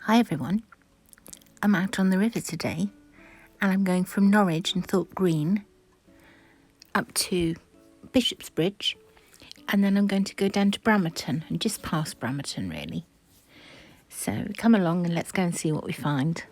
Hi everyone, I'm out on the river today and I'm going from Norwich and Thorpe Green up to Bishops Bridge and then I'm going to go down to Bramerton and just past Bramerton really. So come along and let's go and see what we find.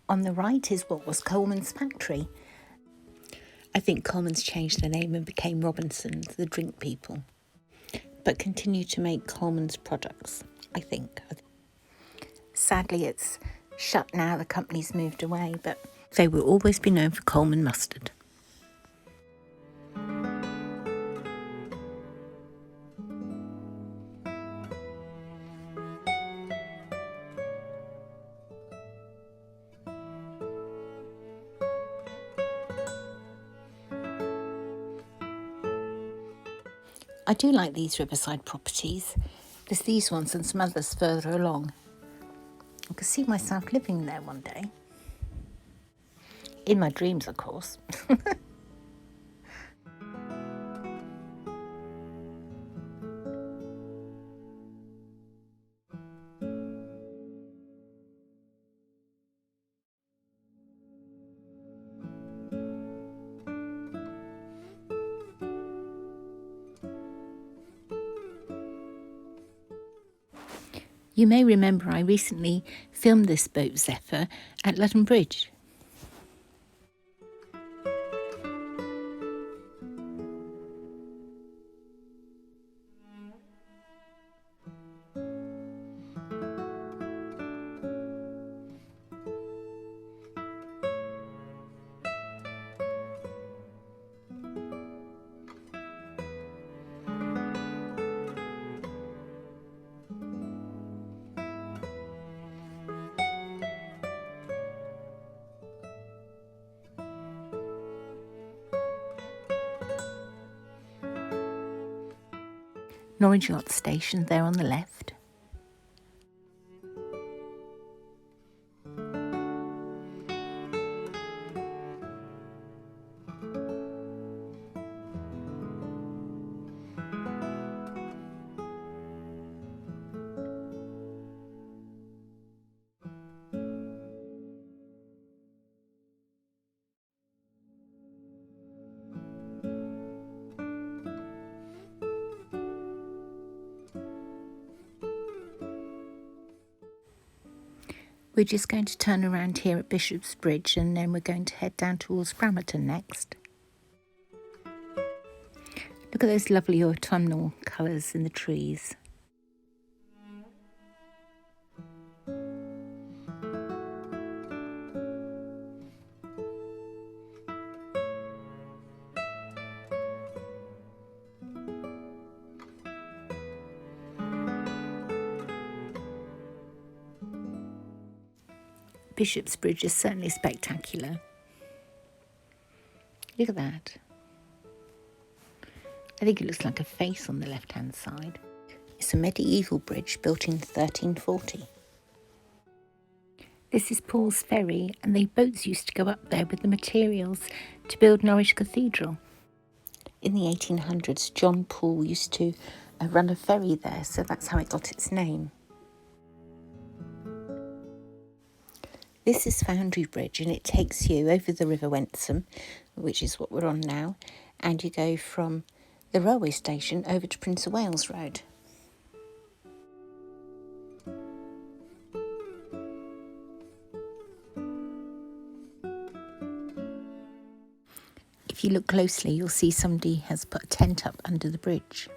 On the right is what was Colman's factory. I think Colman's changed their name and became Robinson's, the drink people, but continue to make Colman's products, I think. Sadly, it's shut now, the company's moved away, but they will always be known for Colman mustard. I do like these Riverside properties. There's these ones and some others further along. I could see myself living there one day. In my dreams, of course. You may remember I recently filmed this boat Zephyr at London Bridge. Norwich Yacht Station there on the left. We're just going to turn around here at Bishops Bridge and then we're going to head down towards Bramerton next. Look at those lovely autumnal colours in the trees. Bishops Bridge is certainly spectacular. Look at that. I think it looks like a face on the left-hand side. It's a medieval bridge built in 1340. This is Paul's Ferry, and the boats used to go up there with the materials to build Norwich Cathedral. In the 1800s, John Paul used to run a ferry there, so that's how it got its name. This is Foundry Bridge, and it takes you over the River Wensum, which is what we're on now, and you go from the railway station over to Prince of Wales Road. If you look closely, you'll see somebody has put a tent up under the bridge.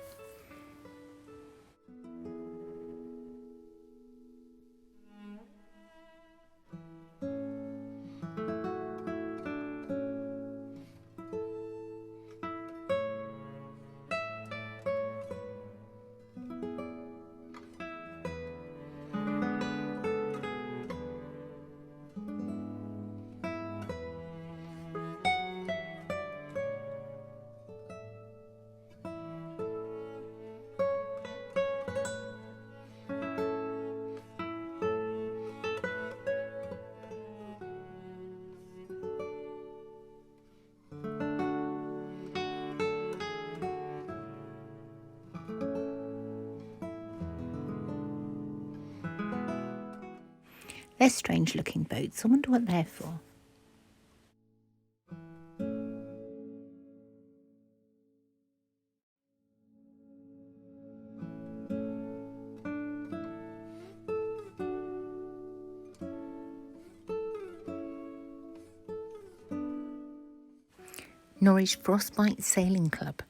They're strange looking boats. I wonder what they're for. Norwich Frostbite Sailing Club.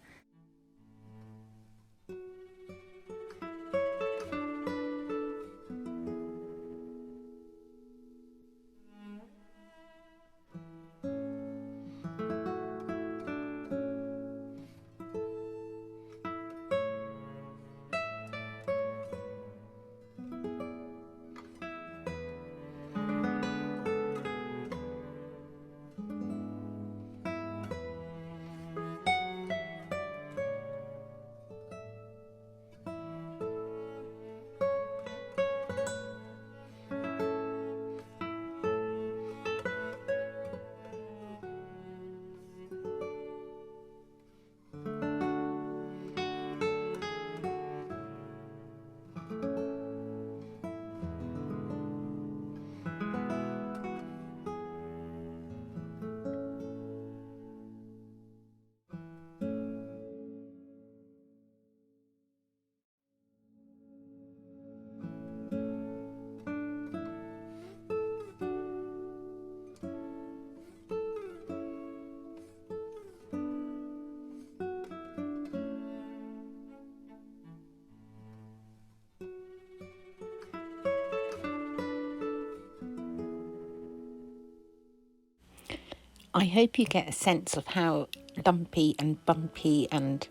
I hope you get a sense of how lumpy and bumpy and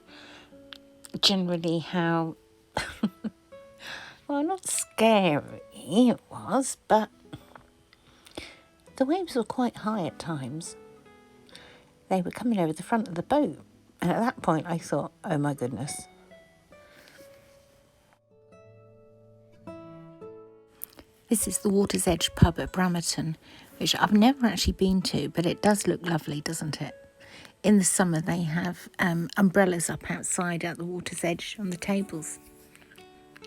generally how, well, not scary it was, but the waves were quite high at times. They were coming over the front of the boat, and at that point I thought, oh my goodness. This is the Water's Edge pub at Bramerton, which I've never actually been to, but it does look lovely, doesn't it? In the summer they have umbrellas up outside at the water's edge on the tables.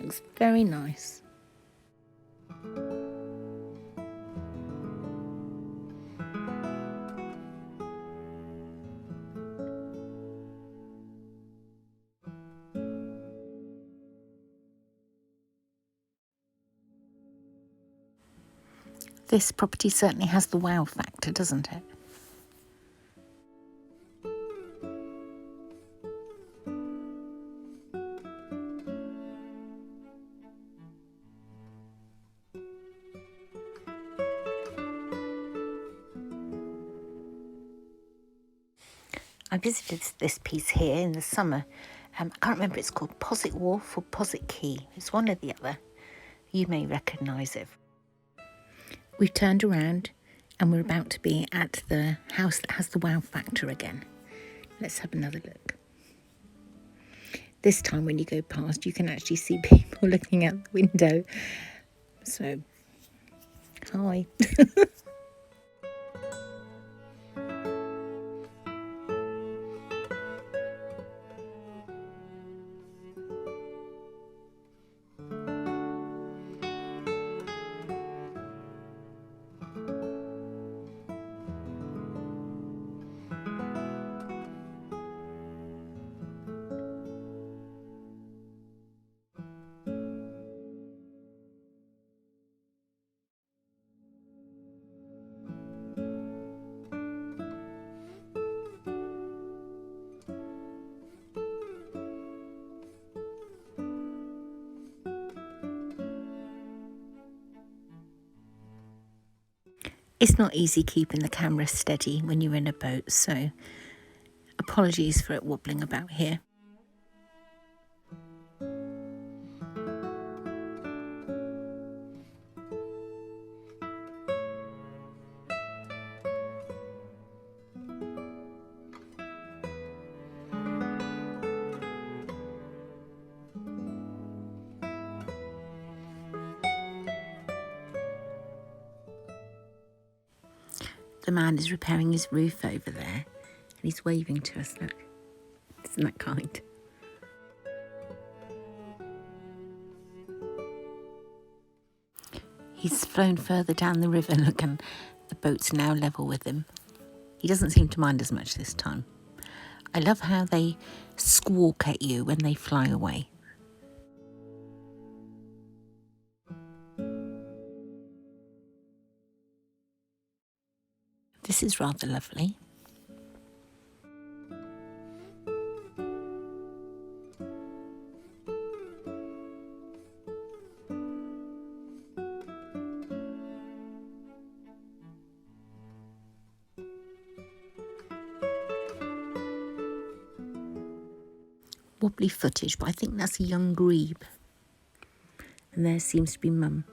Looks very nice. This property certainly has the wow factor, doesn't it? I visited this piece here in the summer. I can't remember, it's called Poswick Wharf or Poswick Quay. It's one or the other. You may recognise it. We've turned around and we're about to be at the house that has the wow factor again. Let's have another look. This time when you go past, you can actually see people looking out the window. So, hi. It's not easy keeping the camera steady when you're in a boat, so apologies for it wobbling about here. The man is repairing his roof over there and he's waving to us, look. Isn't that kind? He's flown further down the river, look, and the boat's now level with him. He doesn't seem to mind as much this time. I love how they squawk at you when they fly away. This is rather lovely. Wobbly footage, but I think that's a young grebe. And there seems to be Mum.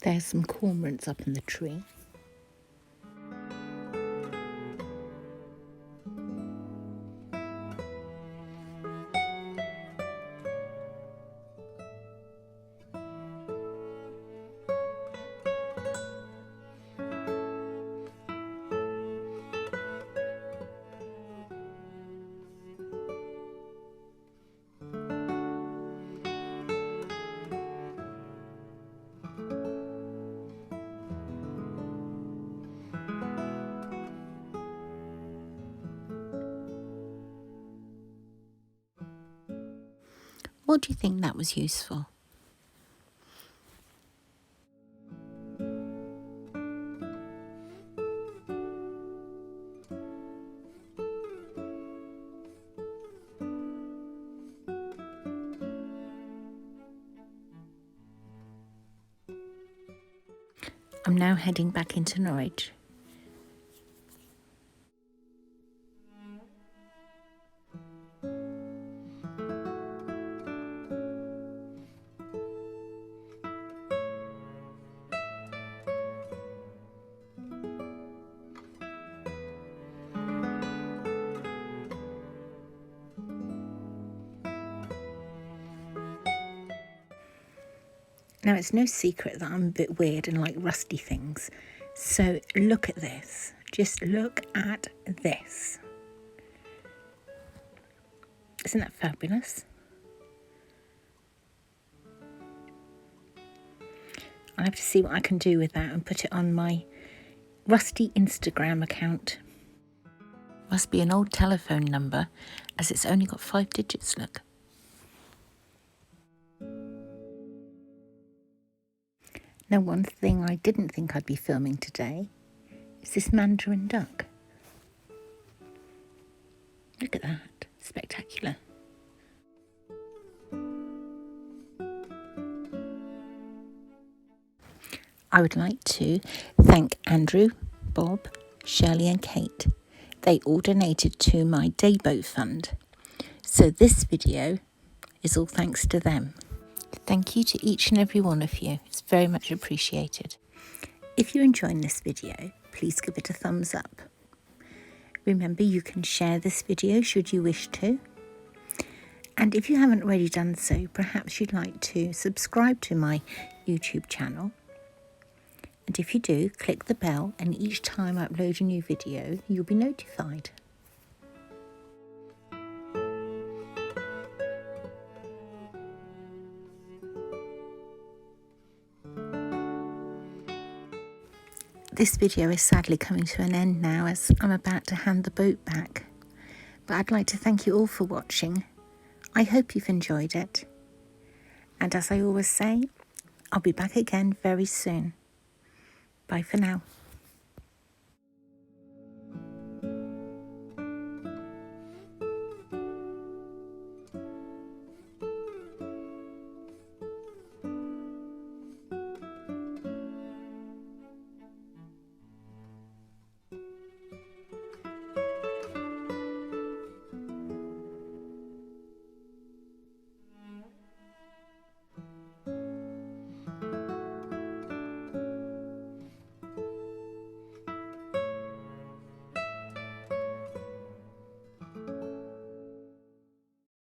There's some cormorants up in the tree. What do you think that was useful? I'm now heading back into Norwich. Now, it's no secret that I'm a bit weird and like rusty things. So look at this. Just look at this. Isn't that fabulous? I'll have to see what I can do with that and put it on my rusty Instagram account. Must be an old telephone number, as it's only got 5 digits, look. Now, one thing I didn't think I'd be filming today is this mandarin duck. Look at that, spectacular. I would like to thank Andrew, Bob, Shirley and Kate. They all donated to my day boat fund. So this video is all thanks to them. Thank you to each and every one of you. It's very much appreciated. If you're enjoying this video, please give it a thumbs up. Remember, you can share this video should you wish to. And if you haven't already done so, perhaps you'd like to subscribe to my YouTube channel. And if you do, click the bell, and each time I upload a new video, you'll be notified. This video is sadly coming to an end now, as I'm about to hand the boat back. But I'd like to thank you all for watching. I hope you've enjoyed it. And as I always say, I'll be back again very soon. Bye for now.